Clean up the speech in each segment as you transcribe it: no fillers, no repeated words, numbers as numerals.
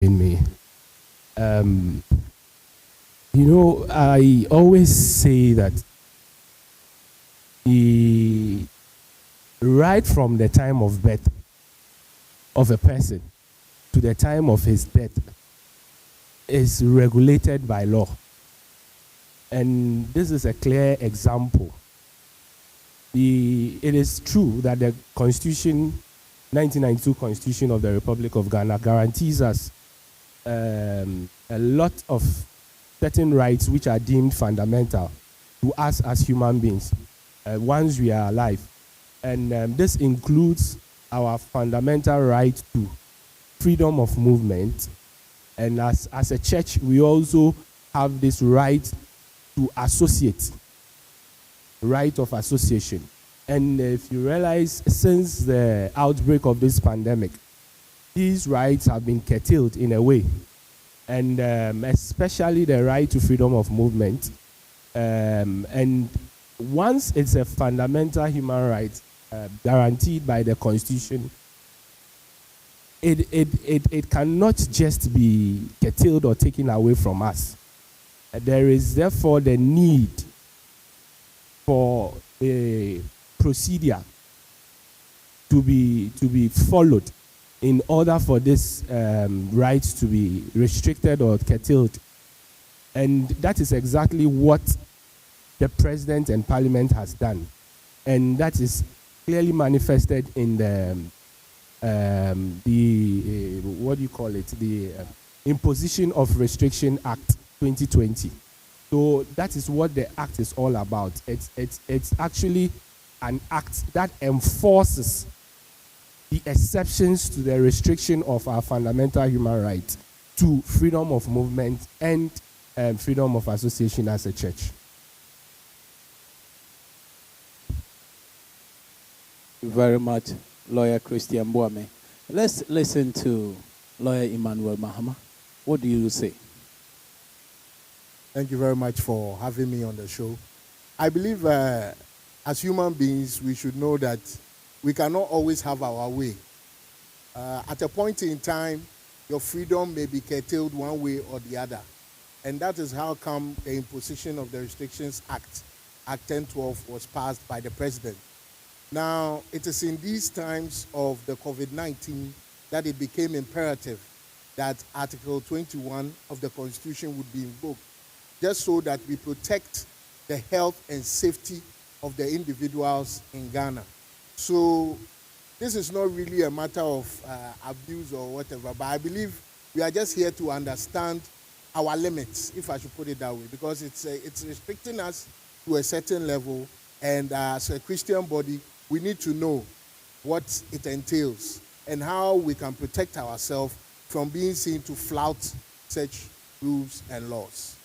in me. Um, I always say that the right from the time of birth of a person to the time of his death is regulated by law. And this is a clear example. It is true that the Constitution, 1992 Constitution of the Republic of Ghana, guarantees us a lot of certain rights which are deemed fundamental to us as human beings once we are alive. And this includes our fundamental right to freedom of movement. And as a church, we also have this right to associate, right of association. And if you realize, since the outbreak of this pandemic, these rights have been curtailed in a way. And especially the right to freedom of movement. And once it's a fundamental human right guaranteed by the Constitution, it cannot just be curtailed or taken away from us. There is therefore the need for a procedure to be followed in order for this right to be restricted or curtailed. And that is exactly what the President and Parliament has done. And that is clearly manifested in the Imposition of Restriction Act 2020. So that is what the act is all about. It's actually an act that enforces the exceptions to the restriction of our fundamental human rights to freedom of movement and freedom of association as a church. Thank you very much, Lawyer Christian Boame. Let's listen to Lawyer Emmanuel Mahama. What do you say? Thank you very much for having me on the show. I believe as human beings, we should know that we cannot always have our way. At a point in time, your freedom may be curtailed one way or the other. And that is how come the Imposition of the Restrictions Act, Act 1012, was passed by the President. Now, it is in these times of the COVID-19 that it became imperative that Article 21 of the Constitution would be invoked, just so that we protect the health and safety of the individuals in Ghana. So this is not really a matter of abuse or whatever, but I believe we are just here to understand our limits, if I should put it that way, because it's restricting us to a certain level, and as a Christian body, we need to know what it entails and how we can protect ourselves from being seen to flout such rules and laws.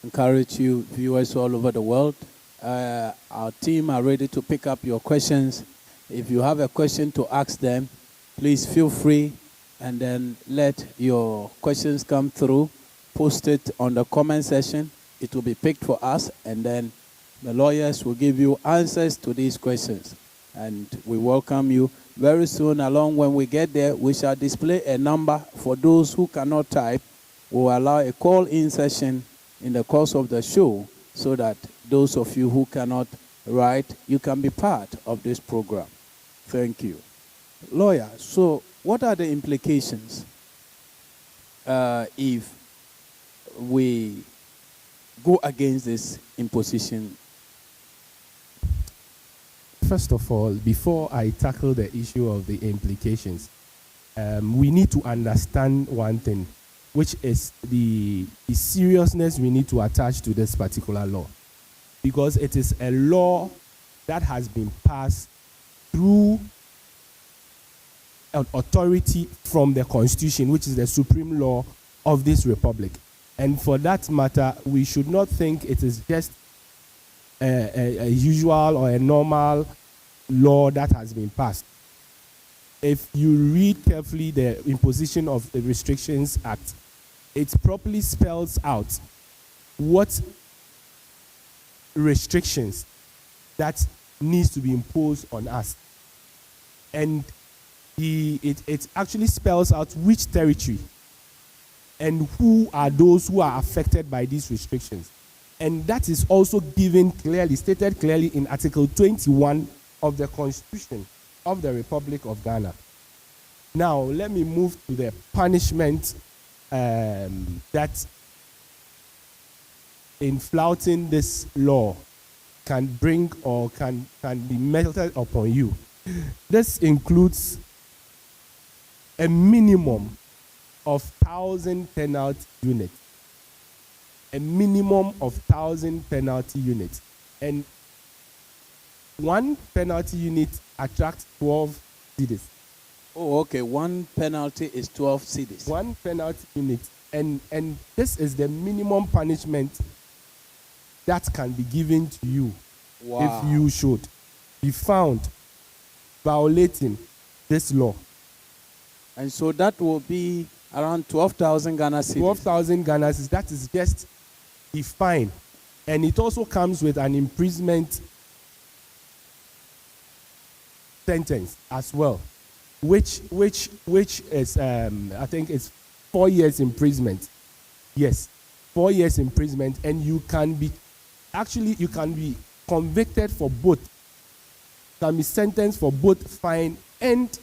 Encourage you, viewers all over the world. Our team are ready to pick up your questions. If you have a question to ask them, please feel free, and then let your questions come through. Post it on the comment section. It will be picked for us, and then the lawyers will give you answers to these questions. And we welcome you. Very soon, along when we get there, we shall display a number for those who cannot type. We'll allow a call-in session in the course of the show, so that those of you who cannot write, you can be part of this program. Thank you. Lawyer, so what are the implications if we go against this imposition? First of all, before I tackle the issue of the implications, we need to understand one thing, which is the seriousness we need to attach to this particular law. Because it is a law that has been passed through an authority from the Constitution, which is the supreme law of this republic. And for that matter, we should not think it is just a usual or a normal law that has been passed. If you read carefully the Imposition of the Restrictions Act, it properly spells out what restrictions that needs to be imposed on us. and it actually spells out which territory and who are those who are affected by these restrictions. And that is also stated clearly in Article 21 of the Constitution of the Republic of Ghana. Now, let me move to the punishment that in flouting this law can bring or can be meted upon you. This includes a minimum of 1,000 penalty units. A minimum of 1,000 penalty units. And one penalty unit attracts 12 cedis. Oh, okay. One penalty is 12 cedis. One penalty unit. And this is the minimum punishment that can be given to you if you should be found violating this law. And so that will be around 12,000 Ghana cedis. 12,000 Ghana cedis. That is just the fine. And it also comes with an imprisonment sentence as well, which is I think it's 4 years imprisonment. Yes, 4 years imprisonment, and you can be convicted for both. Can be sentenced for both fine and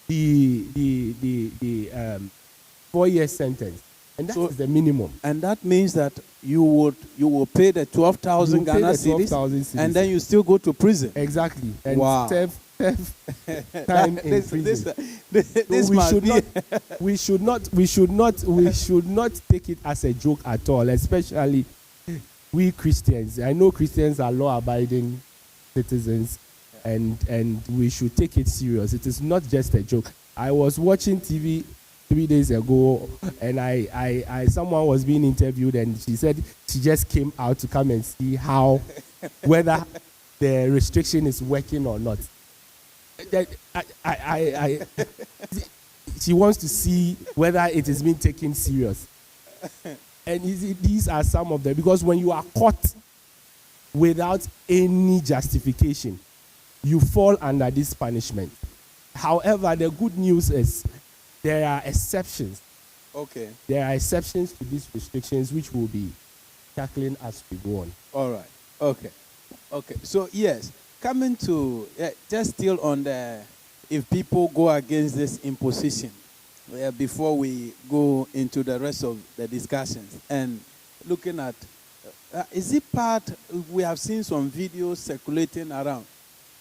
the 4 year sentence, and that is the minimum. And that means that you will pay the 12,000 Ghana cedis, and then you still go to prison. Exactly, and wow. serve time in prison. We should not take it as a joke at all, especially we Christians. I know Christians are law-abiding citizens, and we should take it serious. It is not just a joke. I was watching TV 3 days ago, and I someone was being interviewed, and she said she just came out to come and see whether the restriction is working or not. She wants to see whether it is being taken serious. And these are some of them, because when you are caught without any justification, you fall under this punishment. However, the good news is there are exceptions. Okay. There are exceptions to these restrictions, which we'll be tackling as we go on. All right. Okay. Okay. So, yes, coming to just still on if people go against this imposition, before we go into the rest of the discussions, and looking at, is it part, we have seen some videos circulating around,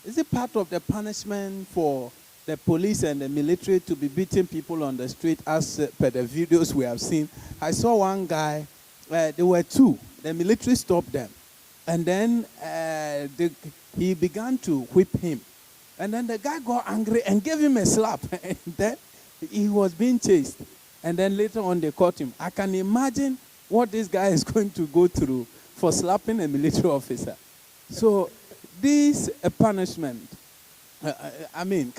is it part of the punishment for the police and the military to be beating people on the street, as per the videos we have seen? I saw one guy, there were two, the military stopped them, and then he began to whip him. And then the guy got angry and gave him a slap. And then he was being chased. And then later on they caught him. I can imagine what this guy is going to go through for slapping a military officer. So this punishment, I mean,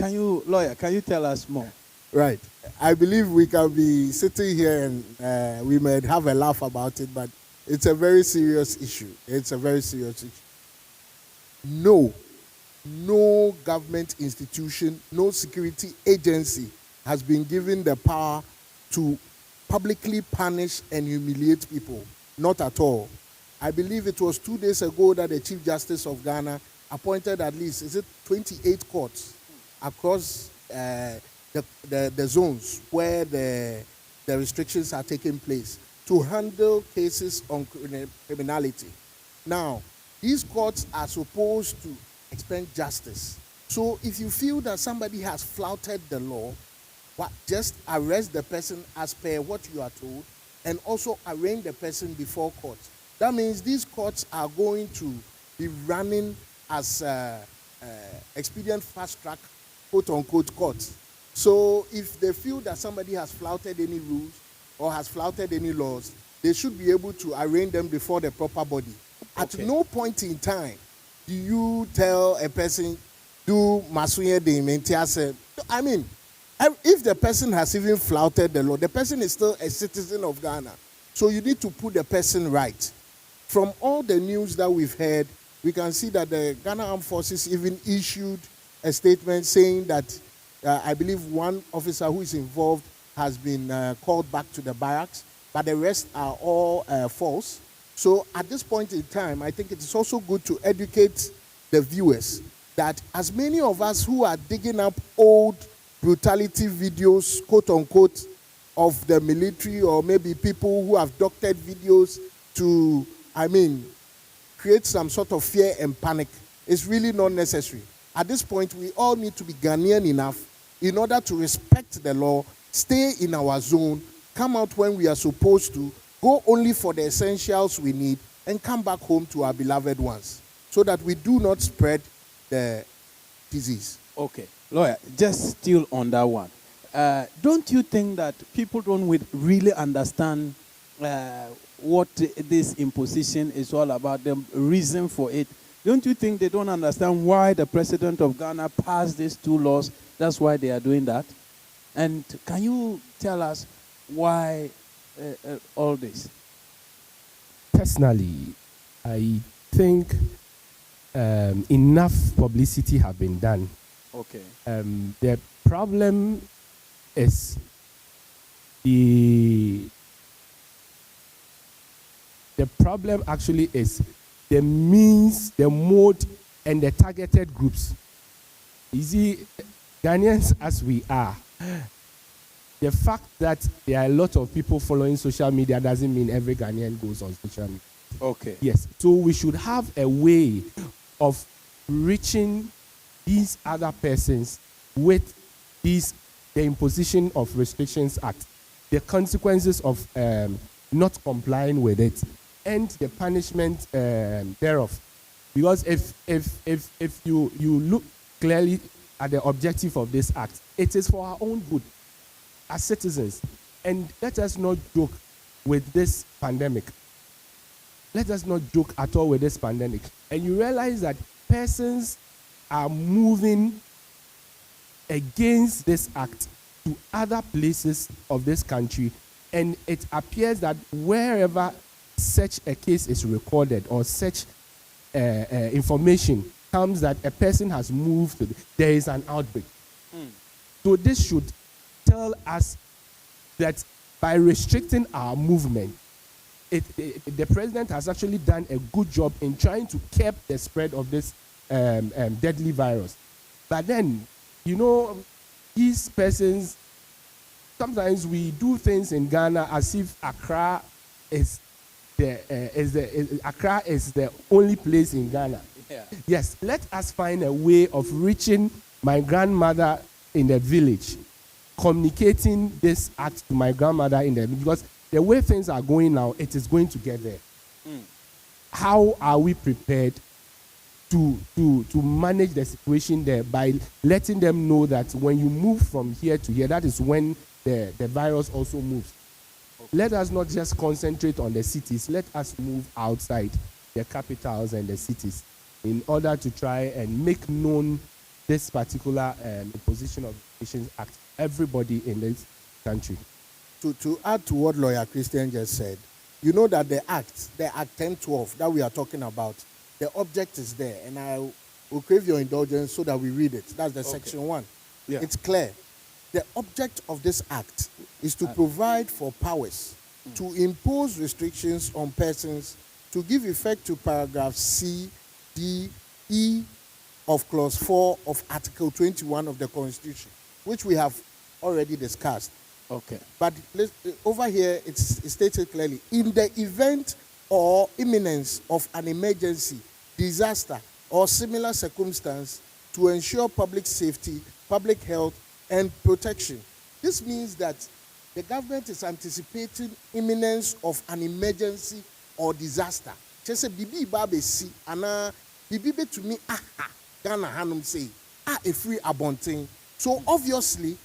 lawyer, can you tell us more? Right. I believe we can be sitting here and we may have a laugh about it, but it's a very serious issue. It's a very serious issue. No government institution, no security agency has been given the power to publicly punish and humiliate people. Not at all. I believe it was 2 days ago that the Chief Justice of Ghana appointed at least, 28 courts across the zones where the restrictions are taking place to handle cases on criminality. Now, these courts are supposed to expend justice. So if you feel that somebody has flouted the law, just arrest the person as per what you are told, and also arraign the person before court. That means these courts are going to be running as expedient fast-track, quote-unquote, courts. So if they feel that somebody has flouted any rules or has flouted any laws, they should be able to arraign them before the proper body. At no point in time do you tell a person, do masuye de mentiase. I mean, if the person has even flouted the law, the person is still a citizen of Ghana. So you need to put the person right. From all the news that we've heard, we can see that the Ghana Armed Forces even issued a statement saying that I believe one officer who is involved has been called back to the barracks, but the rest are all false. So at this point in time, I think it is also good to educate the viewers that as many of us who are digging up old brutality videos, quote unquote, of the military, or maybe people who have doctored videos to, create some sort of fear and panic, is really not necessary. At this point, we all need to be Ghanaian enough in order to respect the law, stay in our zone, come out when we are supposed to, go only for the essentials we need, and come back home to our beloved ones, so that we do not spread the disease. Okay. Lawyer, just still on that one. Don't you think that people don't really understand what this imposition is all about, the reason for it? Don't you think they don't understand why the president of Ghana passed these two laws? That's why they are doing that. And can you tell us why all this? Personally, I think enough publicity have been done. Okay. The problem is the problem actually is the means, the mode, and the targeted groups. You see, Ghanaians as we are, the fact that there are a lot of people following social media doesn't mean every Ghanaian goes on social media. Okay. Yes, so we should have a way of reaching these other persons with the imposition of Restrictions Act, the consequences of not complying with it, and the punishment thereof. Because if you look clearly at the objective of this act, it is for our own good as citizens. And let us not joke with this pandemic. Let us not joke at all with this pandemic. And you realize that persons are moving against this act to other places of this country, and it appears that wherever such a case is recorded or such information comes that a person has moved to, there is an outbreak. So this should tell us that by restricting our movement, the president has actually done a good job in trying to curb the spread of this deadly virus. But then, these persons, sometimes we do things in Ghana as if Accra is the only place in Ghana. Yeah. Yes, let us find a way of reaching my grandmother in the village, communicating this act to my grandmother in the village, because the way things are going now, it is going to get there. How are we prepared to manage the situation there by letting them know that when you move from here to here, that is when the virus also moves? Okay. Let us not just concentrate on the cities. Let us move outside the capitals and the cities in order to try and make known this particular imposition of the Restrictions Act. Everybody in this country. To add to what Lawyer Christian just said, you know that the Act 1012 that we are talking about, the object is there, and I will crave your indulgence so that we read it. That's the section 1. Yeah. It's clear. The object of this act is to provide for powers to impose restrictions on persons, to give effect to paragraph C, D, E of clause 4 of Article 21 of the Constitution, which we have already discussed. Okay. But over here, it's stated clearly, in the event or imminence of an emergency, disaster, or similar circumstance, to ensure public safety, public health, and protection. This means that the government is anticipating imminence of an emergency or disaster. Just say, Bibi Babe si, ana Bibi be to me, Ghana Hanum say, a free abonting. So obviously,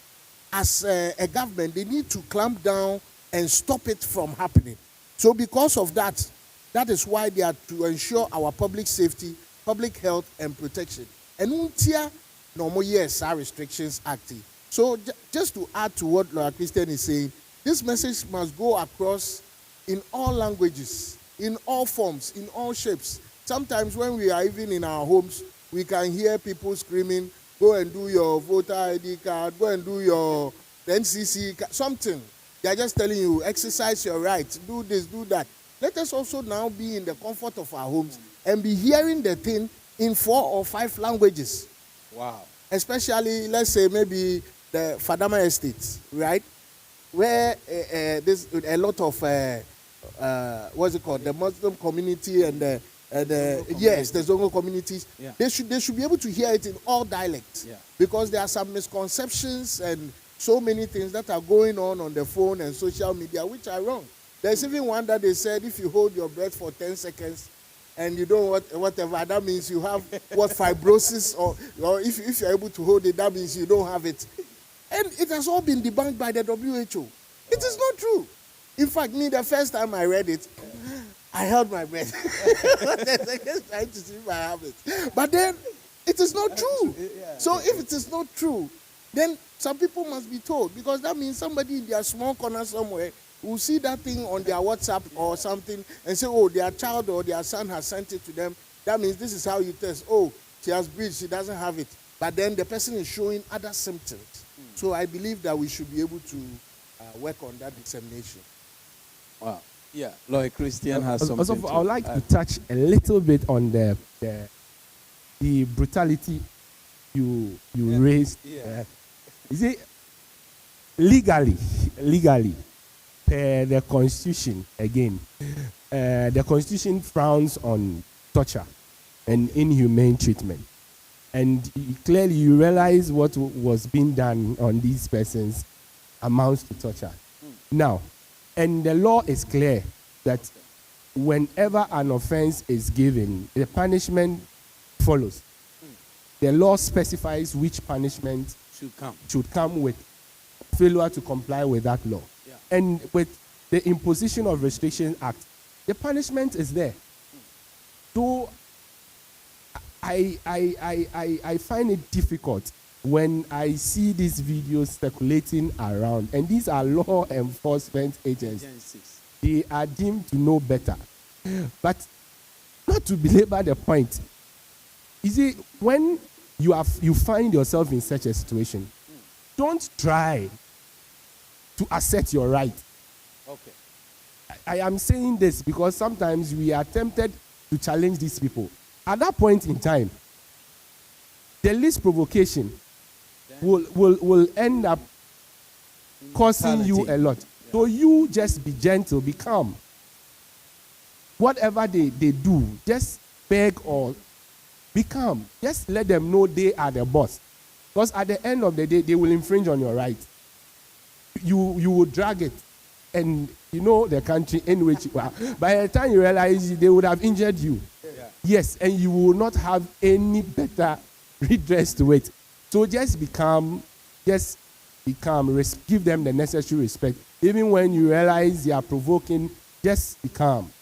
as a government, they need to clamp down and stop it from happening. So because of that, that is why they are to ensure our public safety, public health, and protection. And untia normal yes, our Restrictions Act. So just to add to what Lawyer Christian is saying, this message must go across in all languages, in all forms, in all shapes. Sometimes when we are even in our homes, we can hear people screaming, go and do your voter ID card, go and do your NCC, something. They are just telling you, exercise your rights, do this, do that. Let us also now be in the comfort of our homes and be hearing the thing in 4 or 5 languages. Wow. Especially, let's say, maybe the Fadama estates, right? Where there's a lot of, what's it called, the Muslim community and the yes, the Zongo communities. Yeah. They should be able to hear it in all dialects. Yeah. Because there are some misconceptions and so many things that are going on the phone and social media, which are wrong. There's even one that they said if you hold your breath for 10 seconds and you don't whatever, that means you have what, fibrosis, or if you're able to hold it, that means you don't have it. And it has all been debunked by the WHO. It is not true. In fact, me, the first time I read it, I held my breath. Just trying to see if I have it. But then, it is not true. So if it is not true, then some people must be told, because that means somebody in their small corner somewhere will see that thing on their WhatsApp or something and say, oh, their child or their son has sent it to them. That means this is how you test. Oh, she has breathed, she doesn't have it. But then the person is showing other symptoms. So I believe that we should be able to work on that dissemination. Wow. Yeah, Lawyer Christian has something Also, to I would like to touch a little bit on the brutality you raised. Yeah. You see, legally, per the Constitution, again, the Constitution frowns on torture and inhumane treatment. And clearly you realize what was being done on these persons amounts to torture. Now, and the law is clear that whenever an offense is given, the punishment follows. The law specifies which punishment should come with failure to comply with that law. Yeah. And with the Imposition of Restriction Act, the punishment is there. So I find it difficult when I see these videos circulating around, and these are law enforcement agencies. They are deemed to know better. But not to belabor the point, you see, when you find yourself in such a situation, don't try to assert your right. Okay. I am saying this because sometimes we are tempted to challenge these people. At that point in time, the least provocation will end up costing you a lot. Yeah. So you just be gentle, be calm. Whatever they do, just beg or be calm. Just let them know they are the boss. Because at the end of the day, they will infringe on your right. You will drag it. And you know the country in which you are. By the time you realize they would have injured you. Yeah. Yes, and you will not have any better redress to it. So just be calm. Just be calm. Give them the necessary respect. Even when you realize they are provoking, just be calm.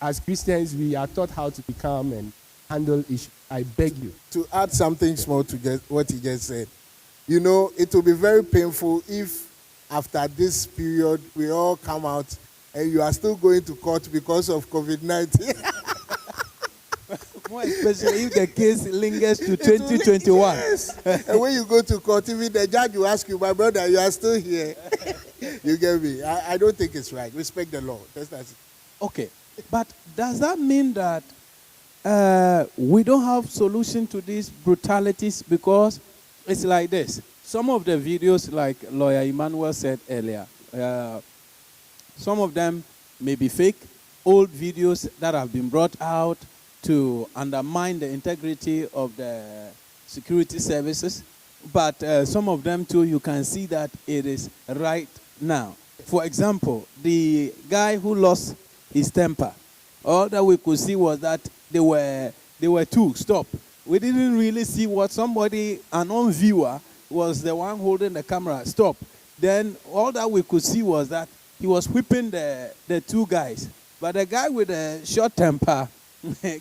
As Christians, we are taught how to be calm and handle issues. I beg you. To add something small to what he just said, you know, it will be very painful if after this period we all come out and you are still going to court because of COVID-19. More especially if the case lingers to 2021. Yes. And when you go to court, even the judge will ask you, my brother, you are still here. You get me? I don't think it's right. Respect the law. That's it. Okay. But does that mean that we don't have solution to these brutalities? Because it's like this. Some of the videos, like Lawyer Emmanuel said earlier, some of them may be fake, old videos that have been brought out to undermine the integrity of the security services. But some of them too, you can see that it is right now. For example, the guy who lost his temper, all that we could see was that they were two. Stop. We didn't really see what somebody, an on-viewer, was the one holding the camera. Stop. Then all that we could see was that he was whipping the two guys. But the guy with the short temper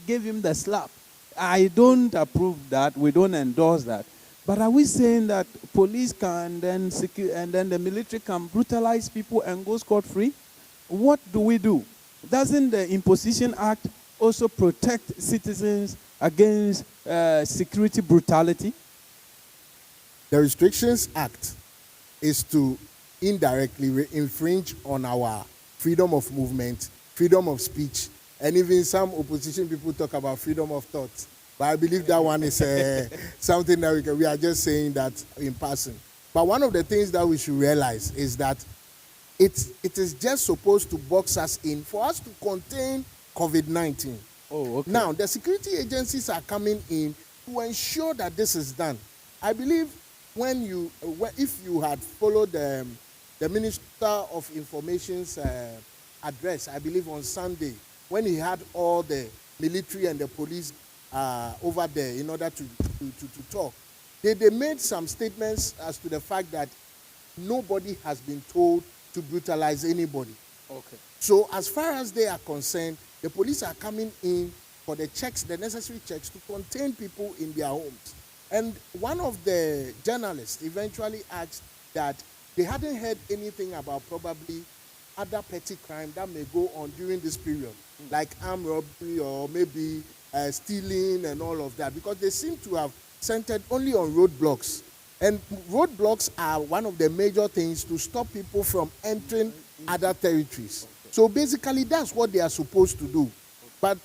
gave him the slap. I don't approve that. We don't endorse that. But are we saying that police can then and then the military can brutalize people and go scot-free? What do we do? Doesn't the Imposition Act also protect citizens against security brutality? The Restrictions Act is to indirectly infringe on our freedom of movement, freedom of speech, and even some opposition people talk about freedom of thought. But I believe that one is something that we are just saying that in passing. But one of the things that we should realize is that it is just supposed to box us in for us to contain COVID-19. Oh, okay. Now, the security agencies are coming in to ensure that this is done. I believe if you had followed the Minister of Information's address, I believe on Sunday, when he had all the military and the police over there in order to talk, they made some statements as to the fact that nobody has been told to brutalize anybody. Okay. So as far as they are concerned, the police are coming in for the checks, the necessary checks to contain people in their homes. And one of the journalists eventually asked that they hadn't heard anything about probably other petty crime that may go on during this period, like armed robbery or maybe stealing and all of that, because they seem to have centered only on roadblocks. And roadblocks are one of the major things to stop people from entering other territories. So basically, that's what they are supposed to do. But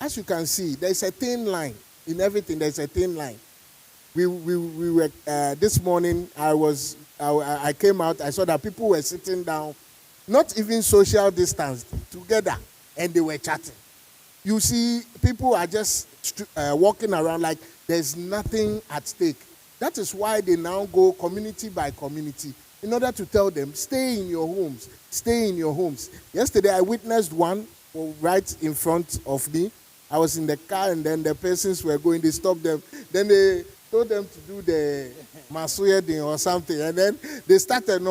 as you can see, there's a thin line. In everything, there's a thin line. We were, this morning, I came out, I saw that people were sitting down, not even social distance, together, and they were chatting. You see, people are just walking around like there's nothing at stake. That is why they now go community by community in order to tell them, stay in your homes, stay in your homes. Yesterday, I witnessed one right in front of me. I was in the car, and then the persons were going, they stopped them. Then they told them to do the Masuya thing or something, and then they started,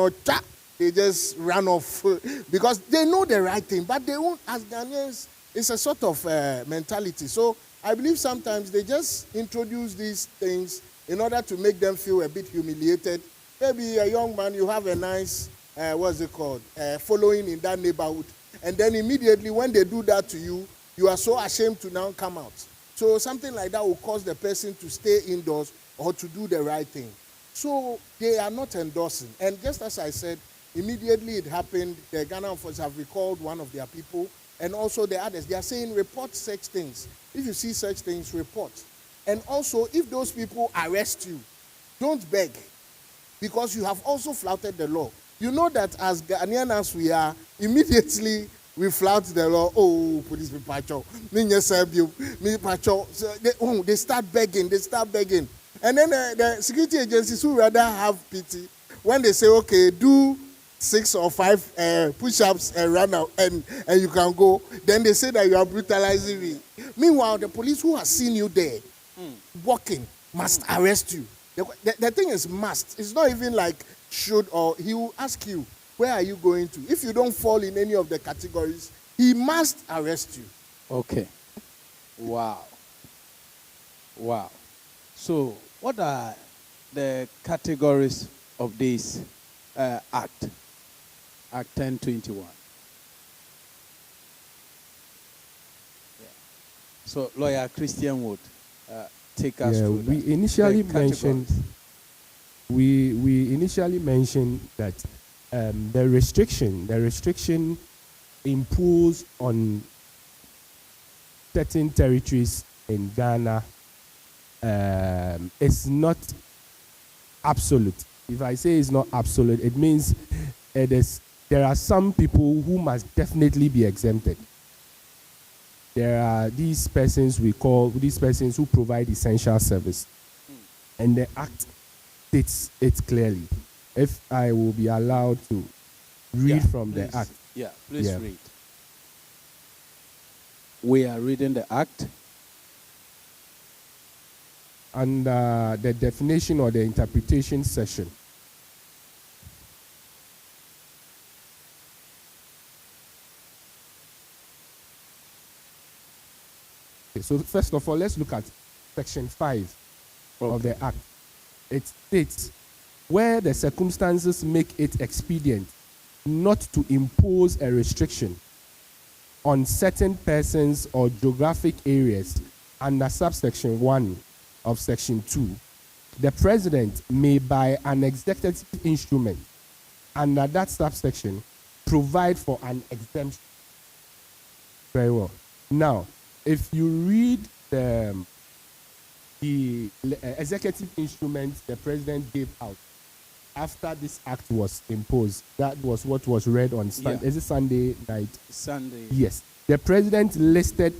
they just ran off because they know the right thing, but they won't, as Ghanaians, it's a sort of mentality. So I believe sometimes they just introduce these things in order to make them feel a bit humiliated. Maybe a young man, you have a nice, following in that neighborhood. And then immediately when they do that to you, you are so ashamed to now come out. So something like that will cause the person to stay indoors or to do the right thing. So they are not endorsing. And just as I said, immediately it happened, the Ghana officers have recalled one of their people, and also the others. They are saying report such things. If you see such things, report. And also, if those people arrest you, don't beg, because you have also flouted the law. You know that as Ghanaian as we are, immediately we flout the law. Oh, police me pacho, me pacho. So they start begging, And then the security agencies who rather have pity, when they say, okay, do 6 or 5 push-ups and run out, and you can go, then they say that you are brutalizing me. Meanwhile, the police who has seen you there, walking, must arrest you. The thing is must. It's not even like should, or he will ask you, where are you going to? If you don't fall in any of the categories, he must arrest you. Okay. Wow. So, what are the categories of this Act 1021? Yeah. So, Lawyer Christian Wood, take us through we that. initially The mentioned categories. we initially mentioned that the restriction imposed on certain territories in Ghana is not absolute. If I say it's not absolute, it means there are some people who must definitely be exempted. There are these persons who provide essential service. And the Act states it clearly. If I will be allowed to read from please. the Act. Yeah, please read. We are reading the Act. Under the definition or the interpretation section. Okay, so first of all, let's look at Section 5 of the Act. It states, where the circumstances make it expedient not to impose a restriction on certain persons or geographic areas under subsection 1 of Section 2, the president may, by an executive instrument under that subsection, provide for an exemption. Very well. Now, if you read the executive instrument the president gave out after this act was imposed, that was what was read on is it Sunday night? Sunday. Yes. The president listed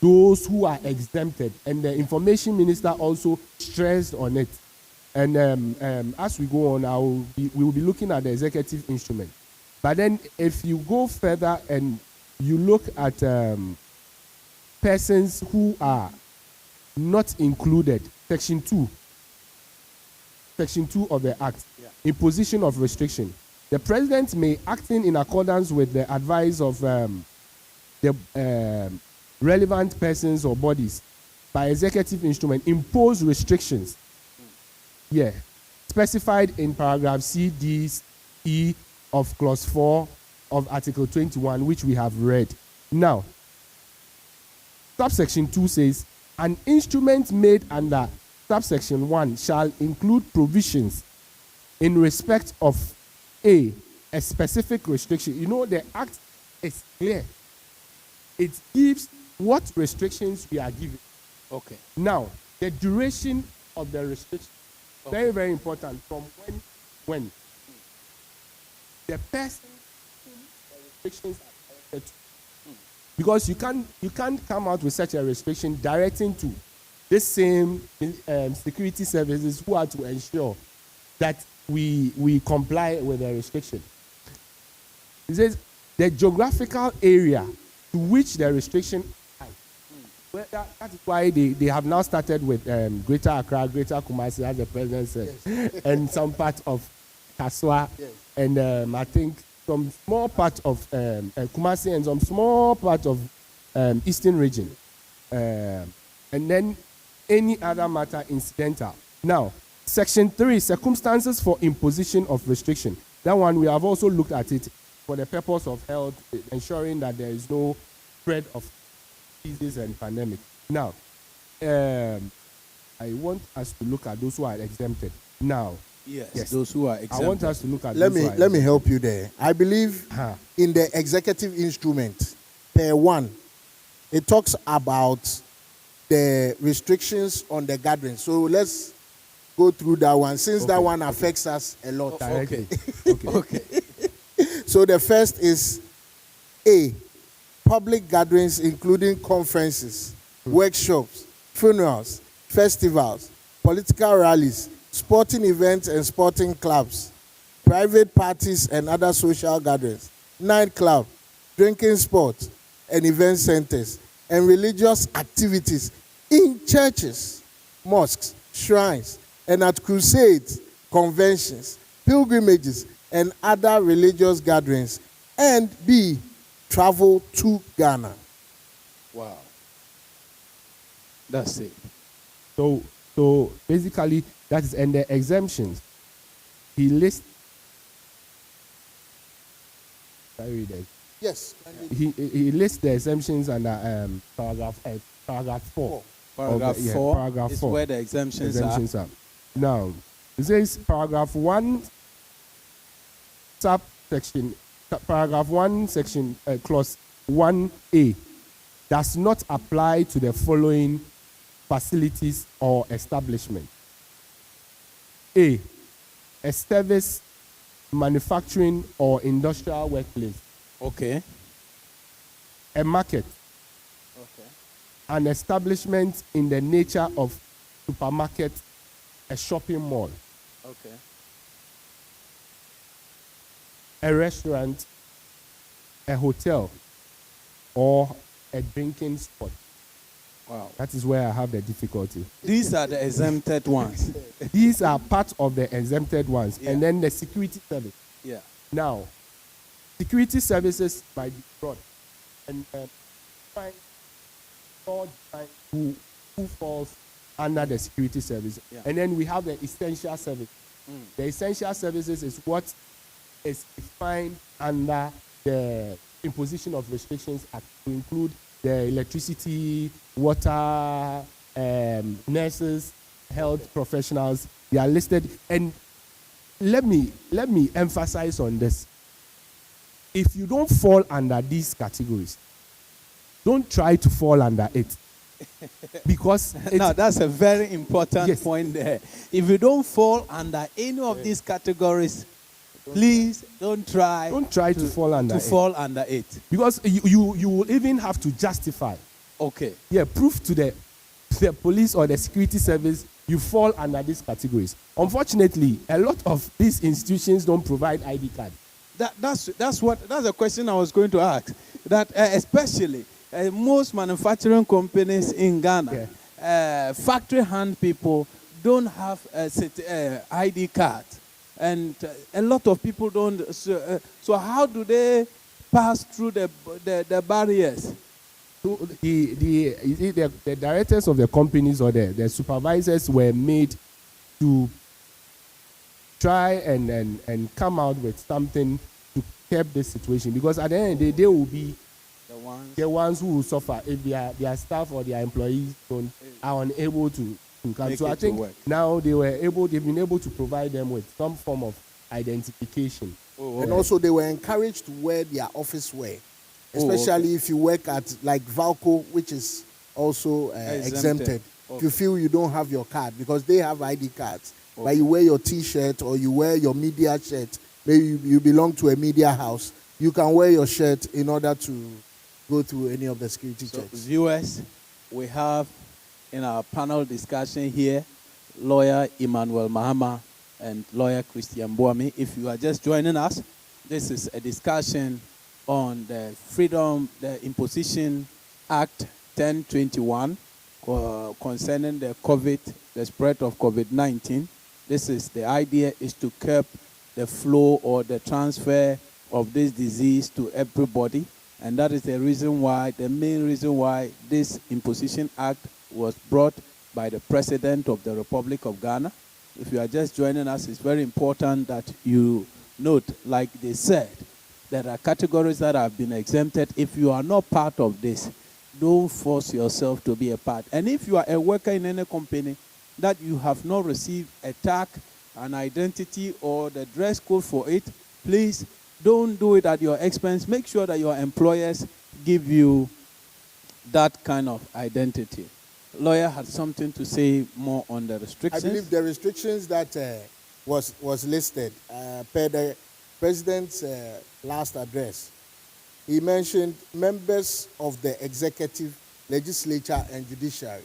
those who are exempted, and the information minister also stressed on it. And as we go on, we will be looking at the executive instrument. But then if you go further and you look at persons who are not included, Section 2 of the Act, imposition of restriction. The president may, acting in accordance with the advice of the relevant persons or bodies by executive instrument, impose restrictions. Specified in paragraph C, D, E of clause 4 of Article 21, which we have read. Now, subsection 2 says, an instrument made under subsection 1 shall include provisions in respect of a specific restriction. You know, the act is clear. It gives what restrictions we are giving. Okay. Now, the duration of the restriction, very, very important, from when the person whom the restrictions are directed to. Because you can't come out with such a restriction directing to this same security services who are to ensure that we comply with the restriction. It says the geographical area to which the restriction applies. Well, that is why they have now started with Greater Accra, Greater Kumasi, as the president said, and some part of Kaswa, and I think some small part of Kumasi and some small part of Eastern region, and then any other matter incidental. Now, Section 3, circumstances for imposition of restriction. That one, we have also looked at it for the purpose of health, ensuring that there is no spread of disease and pandemic. Now, I want us to look at those who are exempted. Now, yes, those who are exempted. I want us to look at Let me help you there. I believe in the executive instrument, per 1, it talks about the restrictions on the gathering. So let's go through that one, since that one affects us a lot. Directly. Okay. So the first is A, public gatherings including conferences, workshops, funerals, festivals, political rallies, sporting events and sporting clubs, private parties and other social gatherings, nightclub, drinking spots and event centers, and religious activities in churches, mosques, shrines, and at crusades, conventions, pilgrimages, and other religious gatherings, and B, travel to Ghana. Wow. That's it. So basically, that is, and the exemptions. He lists. Sorry, Yes. He lists the exemptions under paragraph 4. Paragraph 4 paragraph is 4. where the exemptions are. Now, it says paragraph 1, subsection, paragraph 1, section, clause 1A, does not apply to the following facilities or establishment. A service, manufacturing, or industrial workplace. Okay. A market. Okay. An establishment in the nature of supermarket, a shopping mall. Okay. A restaurant, a hotel, or a drinking spot. Wow. That is where I have the difficulty. These are the exempted ones. These are part of the exempted ones. Yeah. And then the security service. Yeah. Now, security services might be broad. And find who falls under the security service. Yeah. And then we have the essential service. The essential services is what is defined under the imposition of restrictions act, to include the electricity, water, nurses, health professionals. They are listed. And let me emphasize on this. If you don't fall under these categories, don't try to fall under it. Because now that's a very important point there. If you don't fall under any of these categories, please don't try to fall under it. Because you will even have to justify. Okay. Yeah, proof to the police or the security service you fall under these categories. Unfortunately, a lot of these institutions don't provide ID cards. That's a question I was going to ask. That especially most manufacturing companies in Ghana, factory hand people don't have ID card, and a lot of people don't. So how do they pass through the barriers? So the directors of the companies or the supervisors were made to try and come out with something to curb this situation, because at the end of the day, they will be the ones who will suffer if their staff or their employees are unable to come. So I think now they've been able to provide them with some form of identification. And also they were encouraged to wear their office wear, especially if you work at like Valco, which is also exempted. If you feel you don't have your card, because they have ID cards, but you wear your T-shirt or you wear your media shirt, maybe you belong to a media house, you can wear your shirt in order to go through any of the security checks. Viewers, we have in our panel discussion here, lawyer Emmanuel Mahama and lawyer Christian Boami. If you are just joining us, this is a discussion on the Imposition Act 1021 concerning the spread of COVID-19. The idea is to curb the flow or the transfer of this disease to everybody. And that is the main reason why this Imposition Act was brought by the President of the Republic of Ghana. If you are just joining us, it's very important that you note, like they said, there are categories that have been exempted. If you are not part of this, don't force yourself to be a part. And if you are a worker in any company that you have not received a tag, an identity, or the dress code for it, please don't do it at your expense. Make sure that your employers give you that kind of identity. Lawyer had something to say more on the restrictions. I believe the restrictions that was listed per the President's last address. He mentioned members of the executive, legislature, and judiciary.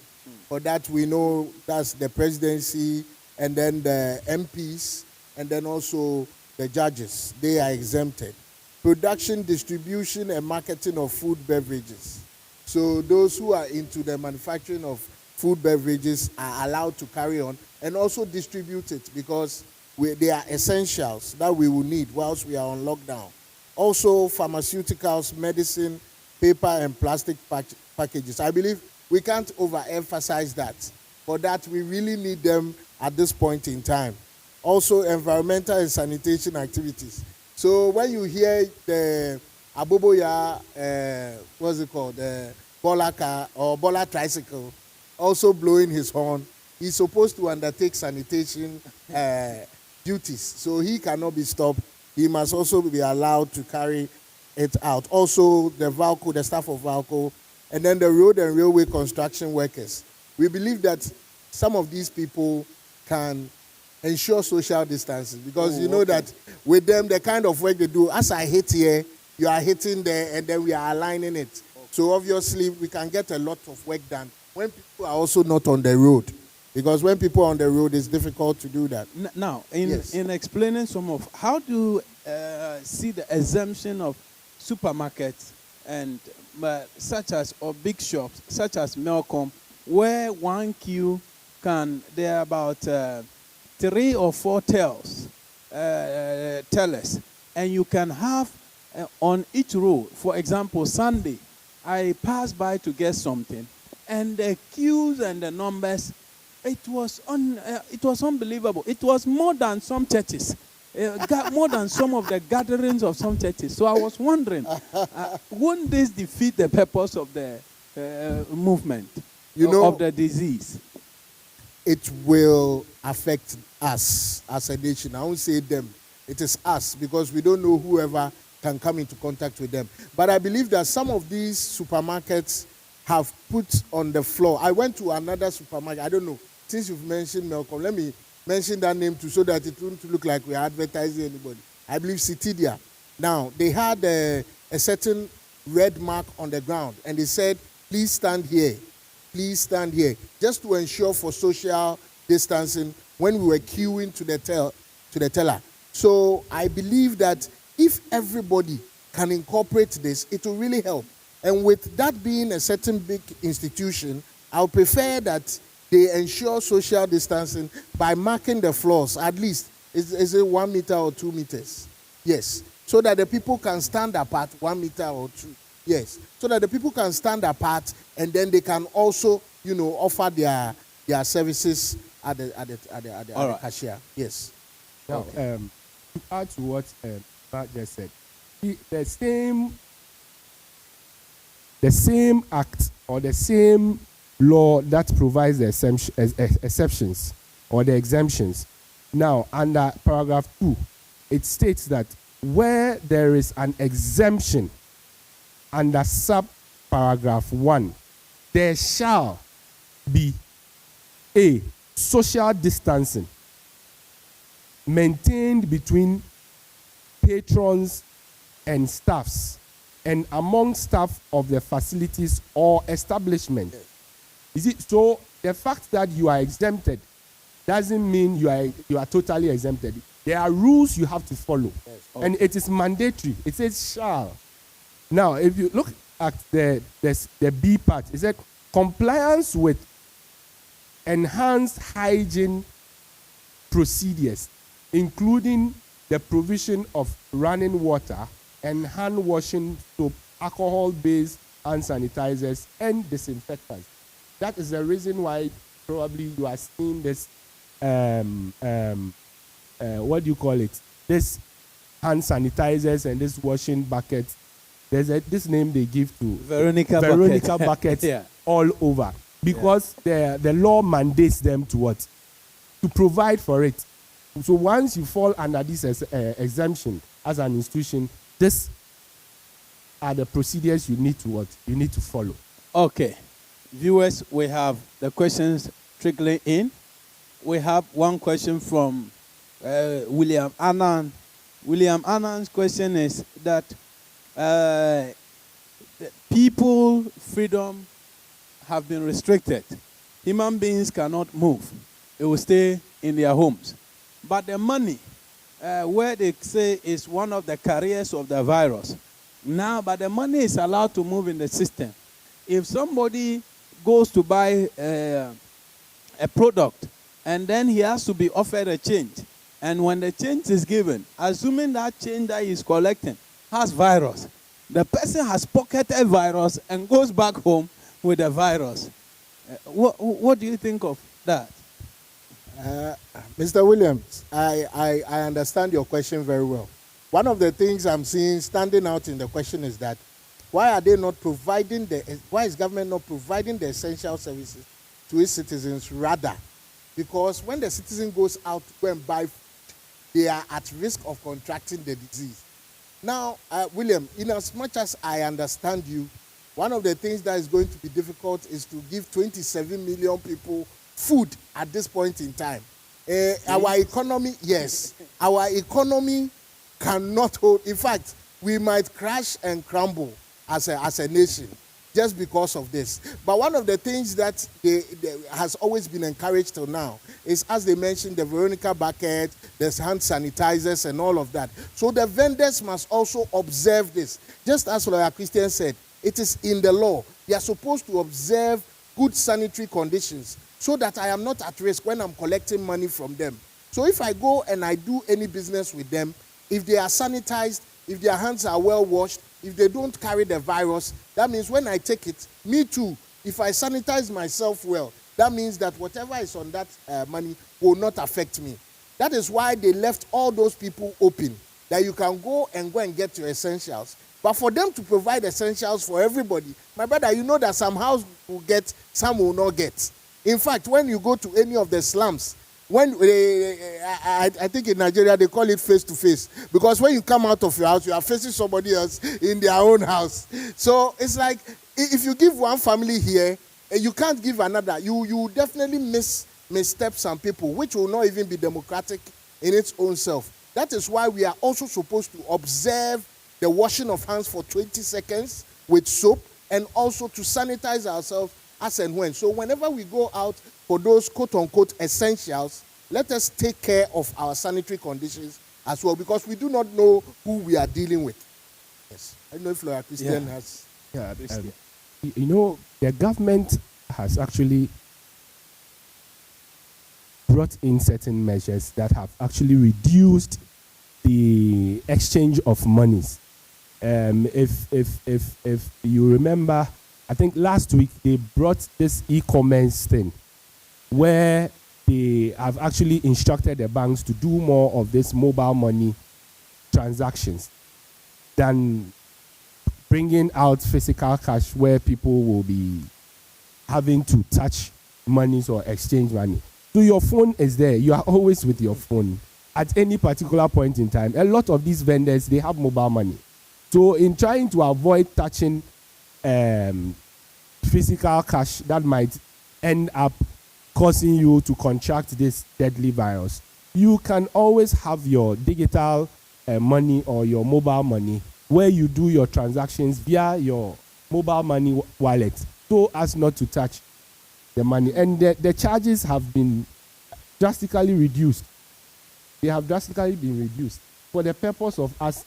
For that, we know that's the presidency, and then the MPs, and then also the judges. They are exempted. Production, distribution, and marketing of food beverages. So those who are into the manufacturing of food beverages are allowed to carry on and also distribute it, because they are essentials that we will need whilst we are on lockdown. Also, pharmaceuticals, medicine, paper, and plastic packages. I believe we can't overemphasize that. For that, we really need them at this point in time. Also, environmental and sanitation activities. So when you hear the Aboboya, what's it called, the Bola car or Bola tricycle, also blowing his horn, he's supposed to undertake sanitation duties. So he cannot be stopped. He must also be allowed to carry it out. Also, the Valco, the staff of Valco, and then the road and railway construction workers. We believe that some of these people can ensure social distancing, because that with them, the kind of work they do, as I hit here, you are hitting there, and then we are aligning it. So obviously, we can get a lot of work done when people are also not on the road. Because when people are on the road, it's difficult to do that. Now, in explaining some of, how do you see the exemption of supermarkets and such as, or big shops, such as Melcom, where one queue there are about 3 or 4 tellers, and you can have on each row, for example, Sunday, I passed by to get something, and the queues and the numbers, it was unbelievable. It was more than some churches, more than some of the gatherings of some churches. So I was wondering, wouldn't this defeat the purpose of the movement of the disease? it will affect us as a nation. I won't say them. It is us, because we don't know whoever can come into contact with them. But I believe that some of these supermarkets have put on the floor. I went to another supermarket. I don't know. Since you've mentioned Melcom, let me mention that name too, so that it won't look like we're advertising anybody. I believe Citidia. Now, they had a certain red mark on the ground, and they said, please stand here. Please stand here. Just to ensure for social distancing when we were queuing to the teller. So I believe that if everybody can incorporate this, it will really help. And with that being a certain big institution, I would prefer that they ensure social distancing by marking the floors, at least, is it 1 meter or 2 meters? Yes. So that the people can stand apart, 1 meter or 2. Yes. So that the people can stand apart, and then they can also, offer their services at the cashier. Yes. Now, to add to what Matt just said, the same act or the same law that provides the exceptions or the exemptions. Now, under paragraph 2, it states that where there is an exemption under sub-paragraph 1, there shall be a social distancing maintained between patrons and staffs and among staff of the facilities or establishment. Yes. Is it so? The fact that you are exempted doesn't mean you are totally exempted. There are rules you have to follow. Yes. Okay. And it is mandatory. It says shall. Now, if you look at the B part, it said compliance with enhanced hygiene procedures, including the provision of running water and hand washing soap, alcohol-based hand sanitizers, and disinfectants. That is the reason why probably you are seeing this, what do you call it? This hand sanitizers and this washing buckets. There's this name they give to Veronica buckets yeah. all over. Because the law mandates them to what? To provide for it. So once you fall under this exemption as an institution, these are the procedures you need to what? You need to follow. Okay. Viewers, we have the questions trickling in. We have one question from William Annan. William Annan's question is that people freedom have been restricted. Human beings cannot move. They will stay in their homes. But the money, where they say is one of the carriers of the virus, now, but the money is allowed to move in the system. If somebody goes to buy a product, and then he has to be offered a change, and when the change is given, assuming that change that he's collecting has virus, the person has pocketed virus and goes back home with the virus. What do you think of that? Mr. Williams, I understand your question very well. One of the things I'm seeing standing out in the question is that why is government not providing the essential services to its citizens? Rather, because when the citizen goes out to go and buy food, they are at risk of contracting the disease. Now, William, in as much as I understand you, one of the things that is going to be difficult is to give 27 million people food at this point in time. Our economy, yes, our economy cannot hold. In fact, we might crash and crumble as a nation just because of this. But one of the things that has always been encouraged till now is, as they mentioned, the Veronica bucket, there's hand sanitizers and all of that. So the vendors must also observe this. Just as Lawyer Christian said, it is in the law. They are supposed to observe good sanitary conditions so that I am not at risk when I'm collecting money from them. So if I go and I do any business with them, if they are sanitized, if their hands are well washed, if they don't carry the virus, that means when I take it, me too, if I sanitize myself well, that means that whatever is on that money will not affect me. That is why they left all those people open, that you can go and get your essentials. But for them to provide essentials for everybody, my brother, you know that some house will get, some will not get. In fact, when you go to any of the slums, when I think in Nigeria they call it face to face, because when you come out of your house, you are facing somebody else in their own house. So it's like if you give one family here, you can't give another. You definitely misstep some people, which will not even be democratic in its own self. That is why we are also supposed to observe the washing of hands for 20 seconds with soap, and also to sanitize ourselves as and when. So whenever we go out for those quote-unquote essentials, let us take care of our sanitary conditions as well, because we do not know who we are dealing with. Yes. I don't know if Lawyer Christian has... Yeah, the government has actually brought in certain measures that have actually reduced the exchange of monies. If you remember, I think last week they brought this e-commerce thing where they have actually instructed the banks to do more of this mobile money transactions than bringing out physical cash where people will be having to touch monies or exchange money. So your phone is there. You are always with your phone at any particular point in time. A lot of these vendors, they have mobile money. So in trying to avoid touching physical cash that might end up causing you to contract this deadly virus, you can always have your digital money or your mobile money where you do your transactions via your mobile money wallet so as not to touch the money. And the charges have been drastically reduced. They have drastically been reduced for the purpose of us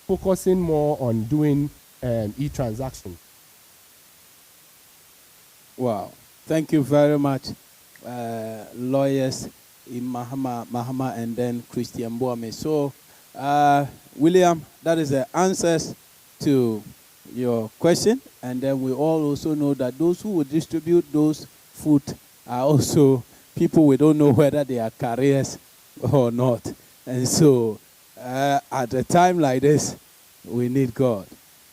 focusing more on doing e-transactions. Wow. Thank you very much, lawyers in Mahama and then Christian Boame. So, William, that is the answers to your question. And then we all also know that those who will distribute those food are also people we don't know whether they are carriers or not. And so, at a time like this, we need God.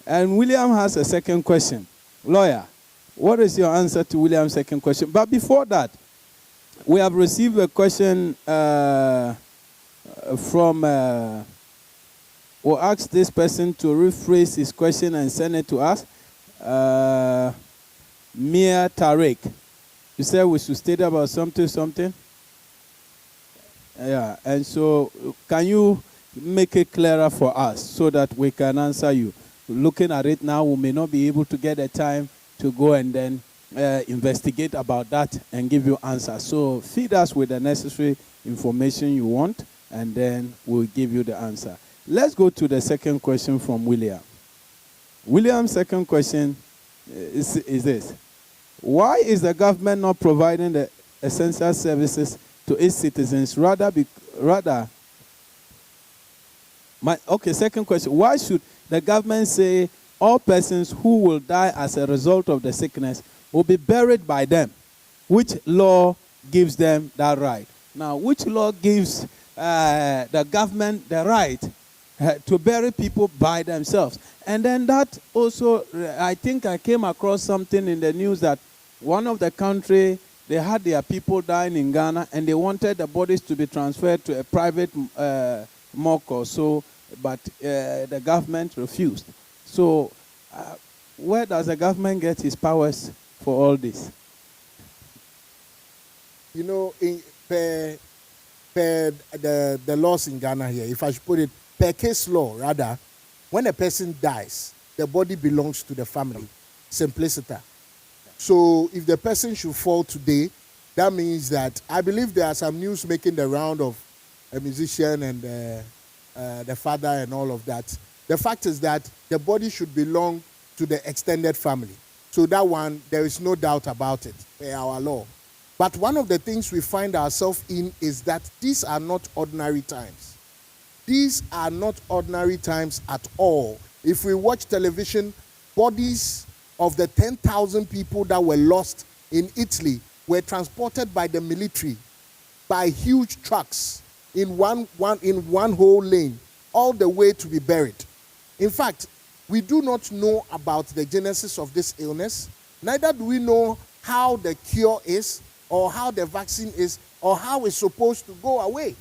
And William has a second question. Lawyer, what is your answer to William's second question? But before that, we have received a question from... we'll ask this person to rephrase his question and send it to us. Mia Tariq. You said we should state about something? Yeah, and so can you make it clearer for us so that we can answer you? Looking at it now, we may not be able to get the time to go and then investigate about that and give you answers. So feed us with the necessary information you want, and then we'll give you the answer. Let's go to the second question from William. William's second question is this. Why is the government not providing the essential services to its citizens? Second question. Why should the government say all persons who will die as a result of the sickness will be buried by them? Which law gives them that right? Now, which law gives the government the right to bury people by themselves? And then that also, I think I came across something in the news that one of the country, they had their people dying in Ghana and they wanted the bodies to be transferred to a private morgue or so, but the government refused. So where does the government get his powers for all this? You know, per the laws in Ghana here, if I should put it, per case law, rather, when a person dies, the body belongs to the family. Simpliciter. So if the person should fall today, that means that I believe there are some news making the round of a musician and the father and all of that. The fact is that the body should belong to the extended family. So that one, there is no doubt about it, per our law. But one of the things we find ourselves in is that these are not ordinary times. These are not ordinary times at all. If we watch television, bodies of the 10,000 people that were lost in Italy were transported by the military by huge trucks in one whole lane, all the way to be buried. In fact, we do not know about the genesis of this illness. Neither do we know how the cure is. or how the vaccine is, or how it's supposed to go away.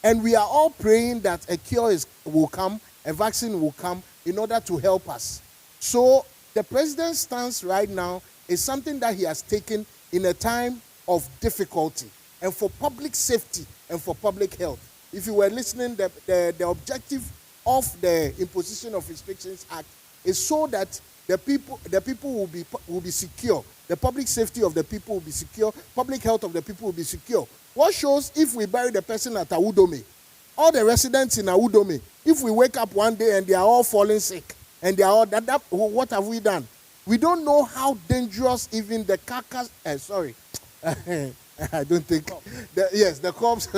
And we are all praying that a cure will come, a vaccine will come in order to help us. So the president's stance right now is something that he has taken in a time of difficulty and for public safety and for public health. If you were listening, the objective of the Imposition of Restrictions Act is so that the people will be secure. The public safety of the people will be secure. Public health of the people will be secure. What shows if we bury the person at Awudome, all the residents in Awudome, if we wake up one day and they are all falling sick, and they are all, what have we done? We don't know how dangerous even the carcass, I don't think, the corpse,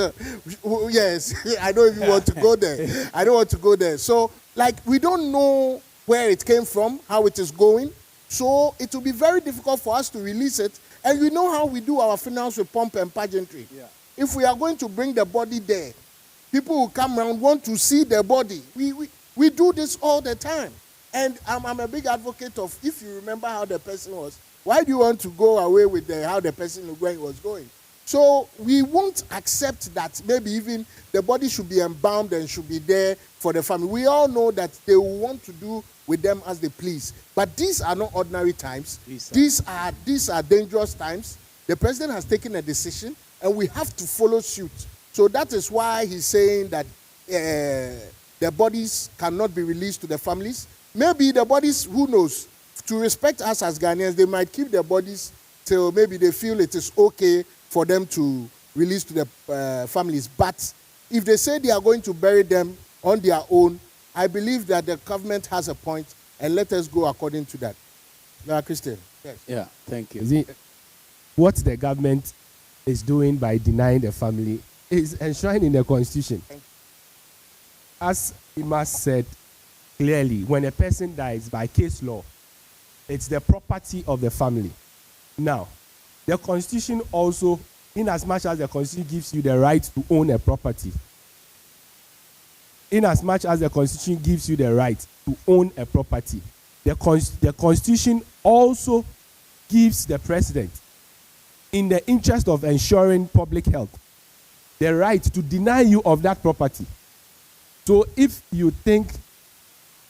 yes, I don't even want to go there. I don't want to go there. So, we don't know where it came from, how it is going. So, it will be very difficult for us to release it. And we know how we do our funerals with pomp and pageantry. Yeah. If we are going to bring the body there, people who come around want to see the body. We do this all the time. And I'm a big advocate of, if you remember how the person was, why do you want to go away with how the person was going? So we won't accept that maybe even the body should be embalmed and should be there for the family. We all know that they will want to do with them as they please. But these are not ordinary times. These are dangerous times. The president has taken a decision, and we have to follow suit. So that is why he's saying that the bodies cannot be released to the families. Maybe the bodies, who knows, to respect us as Ghanaians, they might keep their bodies till maybe they feel it is okay for them to release to the families. But if they say they are going to bury them on their own, I believe that the government has a point, and let us go according to that. Now, Christian. Yes. Yeah, thank you. See, what the government is doing by denying the family is enshrined in the Constitution. As Imas said clearly, when a person dies by case law, it's the property of the family. Now, the Constitution also, in as much as the Constitution gives you the right to own a property, in as much as the Constitution gives you the right to own a property, the Constitution also gives the president, in the interest of ensuring public health, the right to deny you of that property. So if you think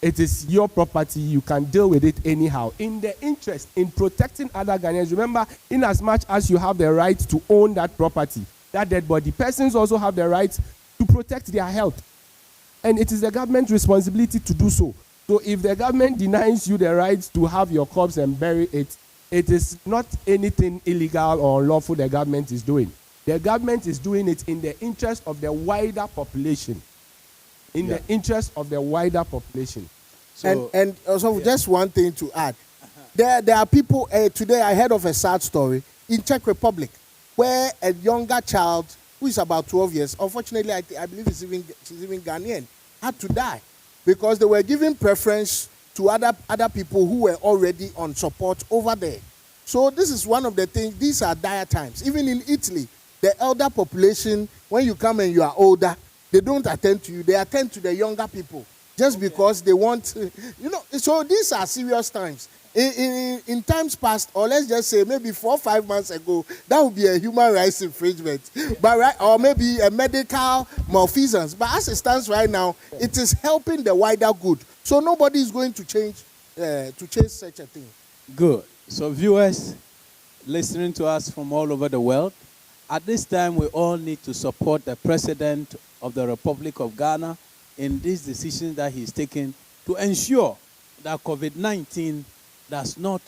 it is your property, you can deal with it anyhow. In the interest, in protecting other Ghanaians, remember, in as much as you have the right to own that property, that dead body, persons also have the right to protect their health. And it is the government's responsibility to do so. So if the government denies you the right to have your corpse and bury it, it is not anything illegal or unlawful the government is doing. The government is doing it in the interest of the wider population. In the interest of the wider population. So, and also just one thing to add. There are people, today I heard of a sad story in Czech Republic where a younger child who is about 12 years, unfortunately I believe she's even Ghanaian, had to die because they were giving preference to other people who were already on support over there. So this is one of the things, these are dire times. Even in Italy, the elder population, when you come and you are older, they don't attend to you. They attend to the younger people just because they want, so these are serious times. In times past, or let's just say maybe 4 or 5 months ago, that would be a human rights infringement, or maybe a medical malfeasance. But as it stands right now, it is helping the wider good. So nobody is going to change such a thing. Good. So viewers listening to us from all over the world, at this time we all need to support the President of the Republic of Ghana in these decisions that he's taken to ensure that COVID-19 does not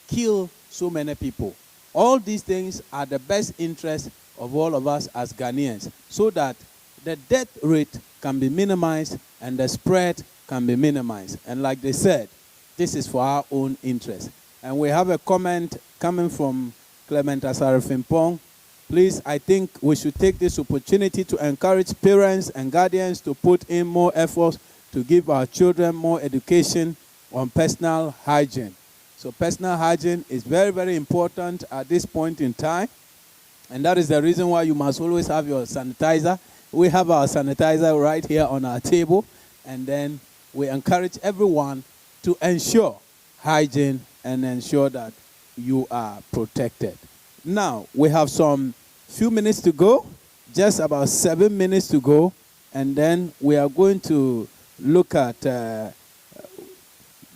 kill so many people. All these things are the best interest of all of us as Ghanaians, so that the death rate can be minimized and the spread can be minimized. And like they said, this is for our own interest. And we have a comment coming from Clement Asarifimpong. Please, I think we should take this opportunity to encourage parents and guardians to put in more efforts to give our children more education on personal hygiene. So personal hygiene is very, very important at this point in time. And that is the reason why you must always have your sanitizer. We have our sanitizer right here on our table. And then we encourage everyone to ensure hygiene and ensure that you are protected. Now, we have some few minutes to go, just about 7 minutes to go, and then we are going to look at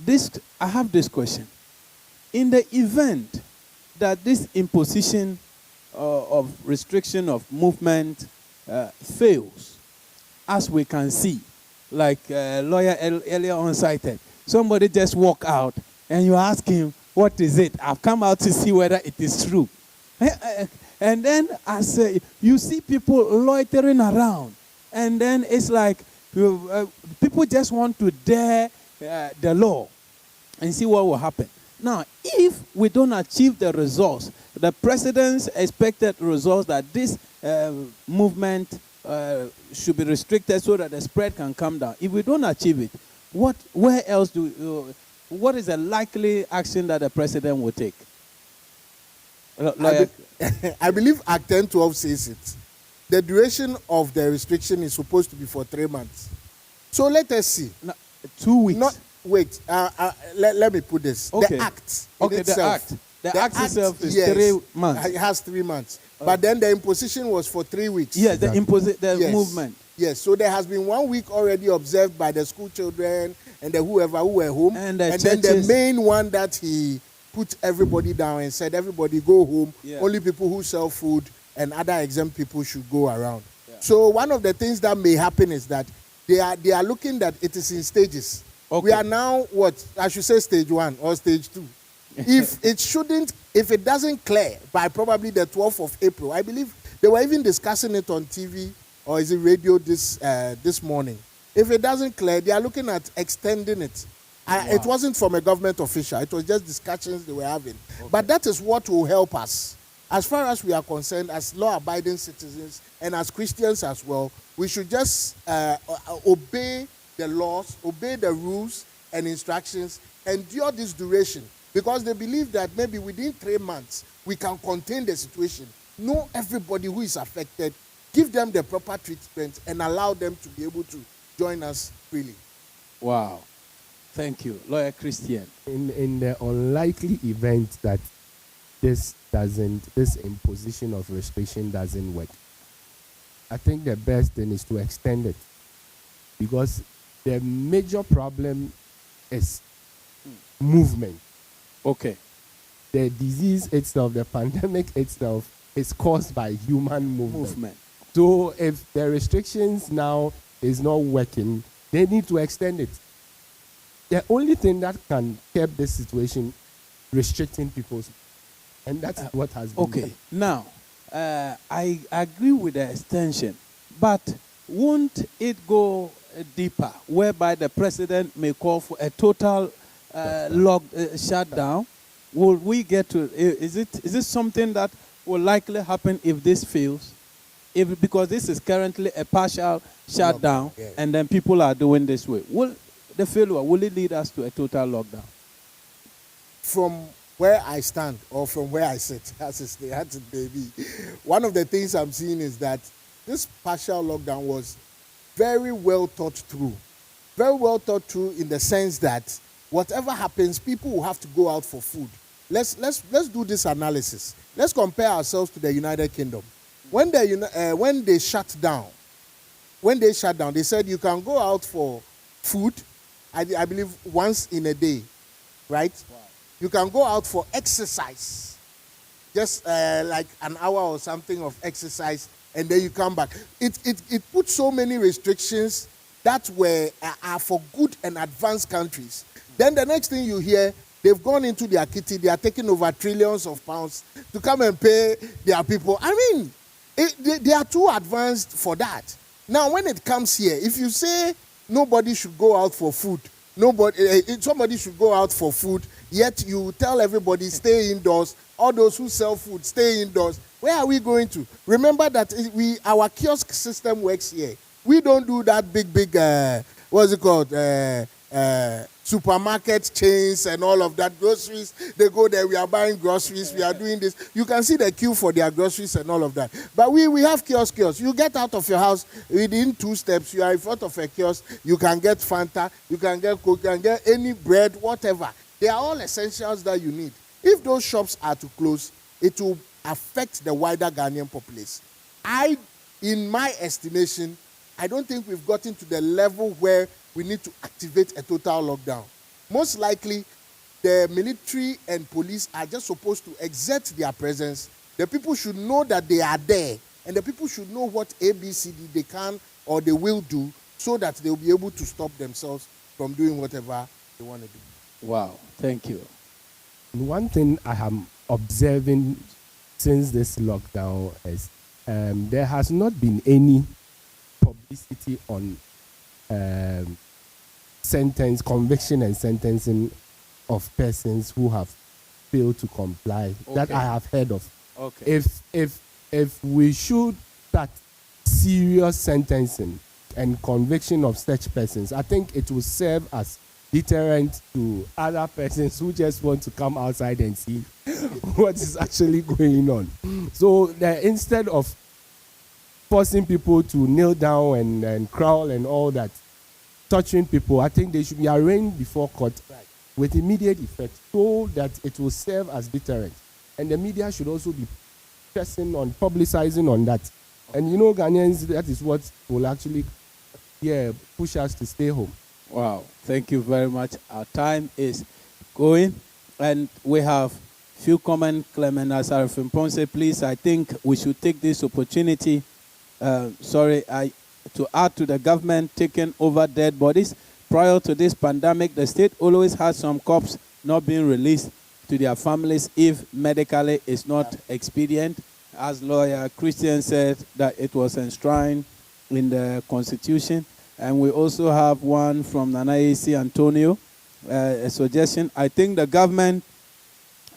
this. I have this question. In the event that this imposition of restriction of movement fails, as we can see, like lawyer earlier on cited, somebody just walk out and you ask him, what is it? I've come out to see whether it is true. And then I say, you see people loitering around, and then it's like people just want to dare the law and see what will happen. Now, if we don't achieve the results, the president's expected results that this movement should be restricted so that the spread can come down. If we don't achieve it, what is the likely action that the president will take? I believe Act 1012 says it. The duration of the restriction is supposed to be for 3 months. So let us see. No, 2 weeks. Wait, let me put this. Okay. The Act itself. The act itself is 3 months. It has 3 months. But then the imposition was for 3 weeks. Yes, the movement. Yes, so there has been 1 week already observed by the school children and the whoever who were home. And then the main one that he put everybody down and said, everybody go home. Yeah. Only people who sell food and other exempt people should go around. Yeah. So one of the things that may happen is that they are looking that it is in stages. Okay. We are now, I should say stage 1 or stage 2. If it doesn't clear by probably the 12th of April, I believe they were even discussing it on TV or is it radio this morning. If it doesn't clear, they are looking at extending it. Wow. It wasn't from a government official. It was just discussions they were having. Okay. But that is what will help us. As far as we are concerned, as law-abiding citizens and as Christians as well, we should just obey the laws, obey the rules and instructions, endure this duration. Because they believe that maybe within 3 months, we can contain the situation. Know everybody who is affected, give them the proper treatment, and allow them to be able to join us freely. Wow. Thank you. Lawyer Christian. In the unlikely event that this imposition of restriction doesn't work, I think the best thing is to extend it. Because the major problem is movement. Okay. The disease itself, the pandemic itself, is caused by human movement. So if the restrictions now is not working, they need to extend it. The only thing that can keep this situation restricting people's, and that's what has been okay done. Now I agree with the extension, but won't it go deeper, whereby the president may call for a total shutdown? Will we get to? Is it something that will likely happen if this fails? Because this is currently a partial shutdown, yeah, and then people are doing this way. Will it lead us to a total lockdown? From where I stand or from where I sit, as it may be, one of the things I'm seeing is that this partial lockdown was very well thought through. Very well thought through in the sense that whatever happens, people will have to go out for food. Let's do this analysis. Let's compare ourselves to the United Kingdom. When they shut down, they said you can go out for food, I believe once in a day, right? Wow. You can go out for exercise, just like an hour or something of exercise, and then you come back. It put so many restrictions that are for good and advanced countries. Then the next thing you hear, they've gone into their kitty, they are taking over trillions of pounds to come and pay their people. I mean, they are too advanced for that. Now, when it comes here, if you say nobody should go out for food, somebody should go out for food, yet you tell everybody stay indoors, all those who sell food stay indoors, where are we going to? Remember that our kiosk system works here. We don't do that big, what's it called? Supermarket chains and all of that. Groceries, they go there, we are buying groceries, we are doing this. You can see the queue for their groceries and all of that. But we have kiosks. You get out of your house, within 2 steps, you are in front of a kiosk, you can get Fanta, you can get Coke, you can get any bread, whatever. They are all essentials that you need. If those shops are to close, it will affect the wider Ghanaian populace. In my estimation, I don't think we've gotten to the level where we need to activate a total lockdown. Most likely, the military and police are just supposed to exert their presence. The people should know that they are there, and the people should know what ABCD they can or they will do so that they'll be able to stop themselves from doing whatever they want to do. Wow, thank you. One thing I am observing since this lockdown is there has not been any publicity on conviction and sentencing of persons who have failed to comply that I have heard of. Okay. If we should start serious sentencing and conviction of such persons, I think it will serve as deterrent to other persons who just want to come outside and see what is actually going on. So instead of forcing people to kneel down and crawl and all that, touching people, I think they should be arraigned before court with immediate effect so that it will serve as deterrent. And the media should also be pressing on, publicizing on that. And Ghanaians, that is what will actually push us to stay home. Wow, thank you very much. Our time is going, and we have few comments. Clement Asarif-Mponse, please, I think we should take this opportunity, to add to the government taking over dead bodies. Prior to this pandemic, the state always had some corpses not being released to their families if medically it's not expedient. As lawyer Christian said, that it was enshrined in the Constitution. And we also have one from Nanaisi Antonio, a suggestion. I think the government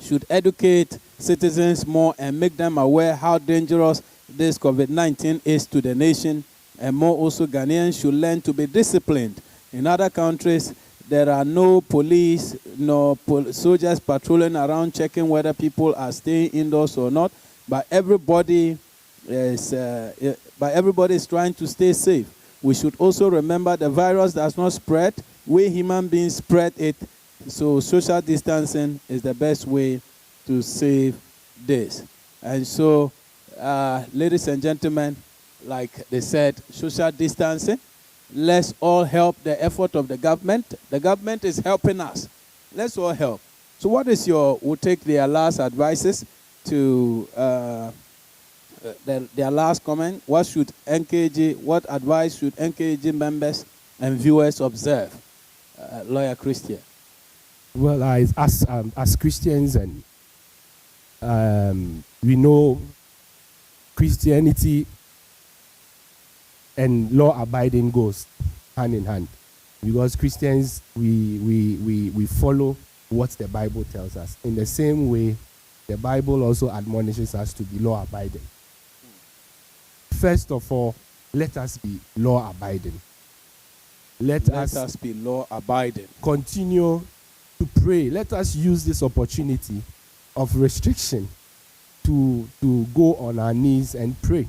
should educate citizens more and make them aware how dangerous this COVID-19 is to the nation. And more also, Ghanaians should learn to be disciplined. In other countries, there are no police, no soldiers patrolling around checking whether people are staying indoors or not. But everybody is trying to stay safe. We should also remember the virus does not spread. We human beings spread it. So social distancing is the best way to save this. And so, ladies and gentlemen, like they said, social distancing. Let's all help the effort of the government. The government is helping us. Let's all help. So we'll take their last advices to their last comment. What advice should NKAG members and viewers observe? Lawyer Christian. Well, as Christians, and we know Christianity and law-abiding goes hand in hand, because Christians we follow what the Bible tells us. In the same way, the Bible also admonishes us to be law-abiding. First of all, let us be law-abiding. Let us be law-abiding. Continue to pray. Let us use this opportunity of restriction to go on our knees and pray.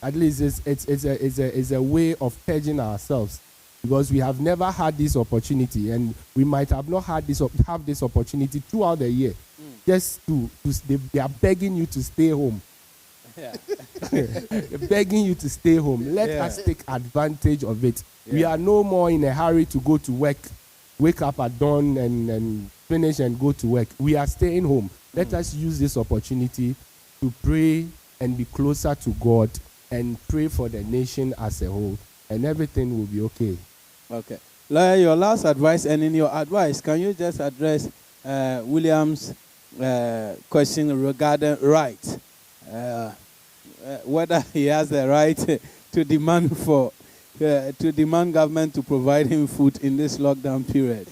At least it's a way of purging ourselves, because we have never had this opportunity, and we might have not have this opportunity throughout the year. Just they are begging you to stay home. Yeah. Begging you to stay home. Let us take advantage of it. Yeah. We are no more in a hurry to go to work, wake up at dawn and finish and go to work. We are staying home. Let us use this opportunity to pray and be closer to God and pray for the nation as a whole, and everything will be okay. Okay. Lawyer, your last advice, and in your advice, can you just address William's question regarding rights? Whether he has the right to demand government to provide him food in this lockdown period.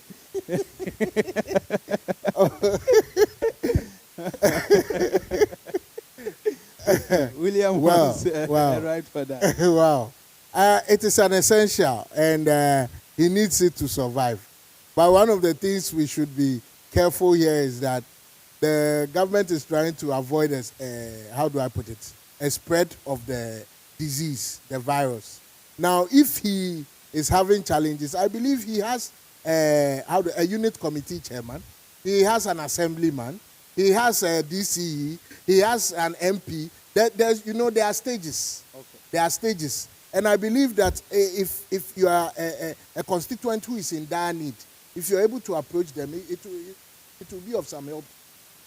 William wants a right for that. Wow. It is an essential, and he needs it to survive. But one of the things we should be careful here is that the government is trying to avoid, a spread of the disease, the virus. Now, if he is having challenges, I believe he has a unit committee chairman. He has an assemblyman. he has a DCE, he has an MP. There are stages. Okay. There are stages. And I believe that if you are a constituent who is in dire need, if you're able to approach them, it will be of some help.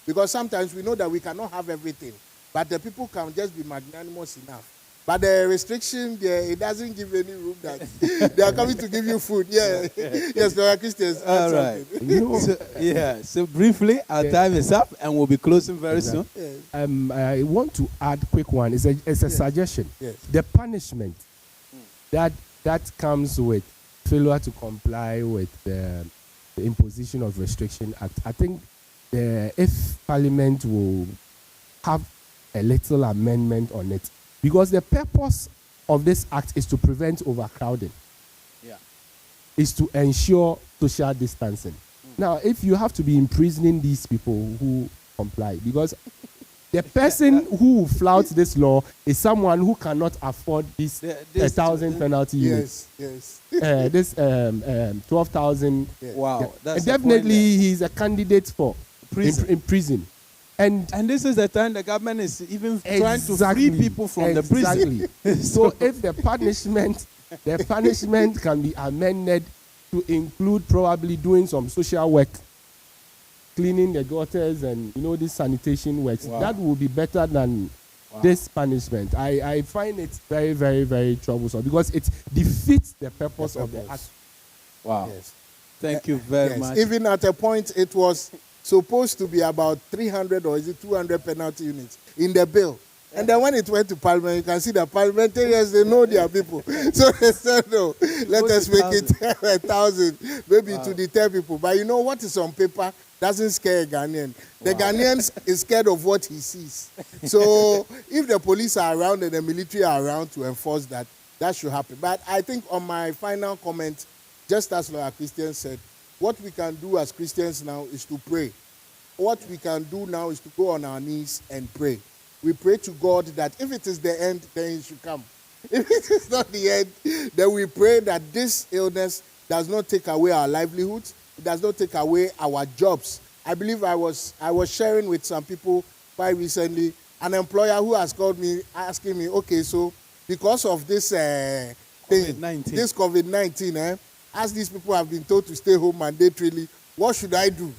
Because sometimes we know that we cannot have everything, but the people can just be magnanimous enough. But the restriction there, it doesn't give any room that they are coming to give you food. Yeah. Yes, there are Christians. All right. So briefly, our time is up and we'll be closing very soon. Yes. I want to add quick one. It's a suggestion. Yes. The punishment that comes with failure to comply with the Imposition of Restriction Act. I think if Parliament will have a little amendment on it, because the purpose of this act is to prevent overcrowding. Yeah. Is to ensure social distancing. Now, if you have to be imprisoning these people who comply, because the person who flouts this law is someone who cannot afford this 1,000 penalty units. Yes. This 12,000. Yes. Wow. And definitely he's a candidate for in prison. And this is the time the government is even trying to free people from the prison. So if the punishment can be amended to include probably doing some social work, cleaning the gutters and this sanitation works, that will be better than this punishment. I find it very, very, very troublesome because it defeats the purpose of the act. Wow. Yes. Thank you very much. Even at a point, it was supposed to be about 300 or is it 200 penalty units in the bill. And then when it went to Parliament, you can see the parliamentarians, they know their people. So they said, no, let us make it 1,000, maybe to deter people. But you know what is on paper doesn't scare a Ghanaian. The Ghanaian is scared of what he sees. So if the police are around and the military are around to enforce that, that should happen. But I think on my final comment, just as Lawyer Christian said, what we can do as Christians now is to pray. What we can do now is to go on our knees and pray. We pray to God that if it is the end, then He should come. If it is not the end, then we pray that this illness does not take away our livelihoods. It does not take away our jobs. I believe I was sharing with some people quite recently, an employer who has called me asking me, okay, so because of this this COVID-19, as these people have been told to stay home mandatorily, what should I do?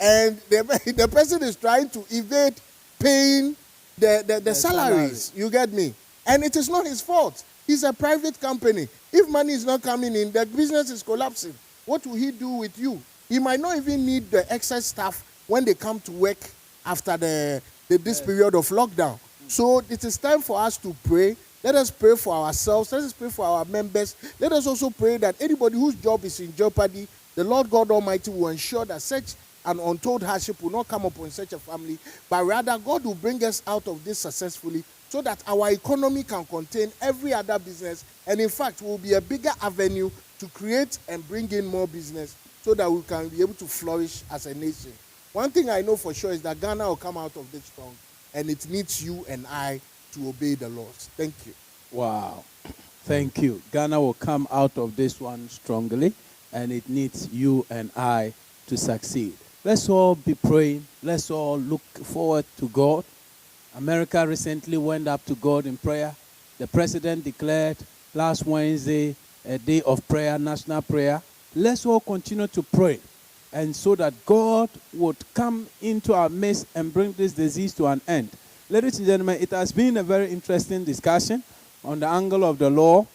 And the person is trying to evade paying the salaries. You get me? And it is not his fault. He's a private company. If money is not coming in, the business is collapsing. What will he do with you? He might not even need the excess staff when they come to work after this period of lockdown. So it is time for us to pray. Let us pray for ourselves. Let us pray for our members. Let us also pray that anybody whose job is in jeopardy, the Lord God Almighty will ensure that such an untold hardship will not come upon such a family, but rather God will bring us out of this successfully so that our economy can contain every other business, and in fact will be a bigger avenue to create and bring in more business so that we can be able to flourish as a nation. One thing I know for sure is that Ghana will come out of this strong, and it needs you and I to obey the laws. Thank you. Wow. Thank you. Ghana will come out of this one strongly, and it needs you and I to succeed. Let's all be praying. Let's all look forward to God. America recently went up to God in prayer. The president declared last Wednesday a day of prayer, national prayer. Let's all continue to pray, and so that God would come into our midst and bring this disease to an end. Ladies and gentlemen, it has been a very interesting discussion on the angle of the law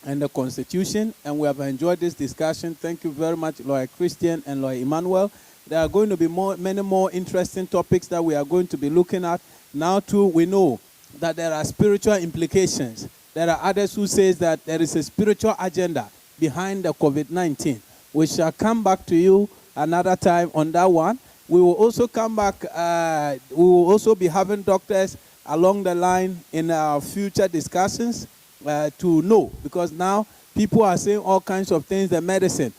and the Constitution, and we have enjoyed this discussion. Thank you very much, Lawyer Christian and Lawyer Emmanuel. There are going to be many more interesting topics that we are going to be looking at. Now, too, we know that there are spiritual implications. There are others who say that there is a spiritual agenda behind the COVID-19. We shall come back to you another time on that one. We will also come back. We will also be having doctors along the line in our future discussions to know, because now people are saying all kinds of things. The medicine,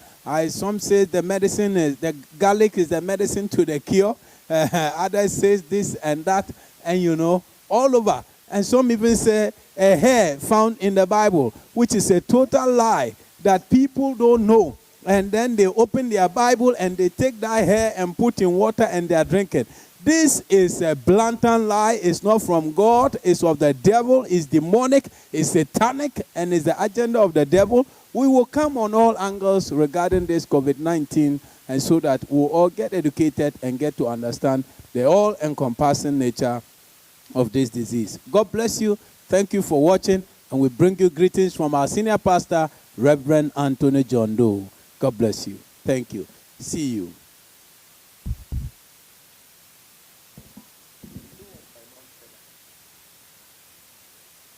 some say the medicine is the garlic is the medicine to the cure. Others say this and that, and all over. And some even say a hair found in the Bible, which is a total lie that people don't know. And then they open their Bible and they take that hair and put in water and they are drinking. this is a blatant lie. It's not from God. It's of the devil. It's demonic. It's satanic. And it's the agenda of the devil. We will come on all angles regarding this COVID-19, and so that we'll all get educated and get to understand the all-encompassing nature of this disease. God bless you. Thank you for watching. And we bring you greetings from our senior pastor, Reverend Anthony John Doe. God bless you. Thank you. See you.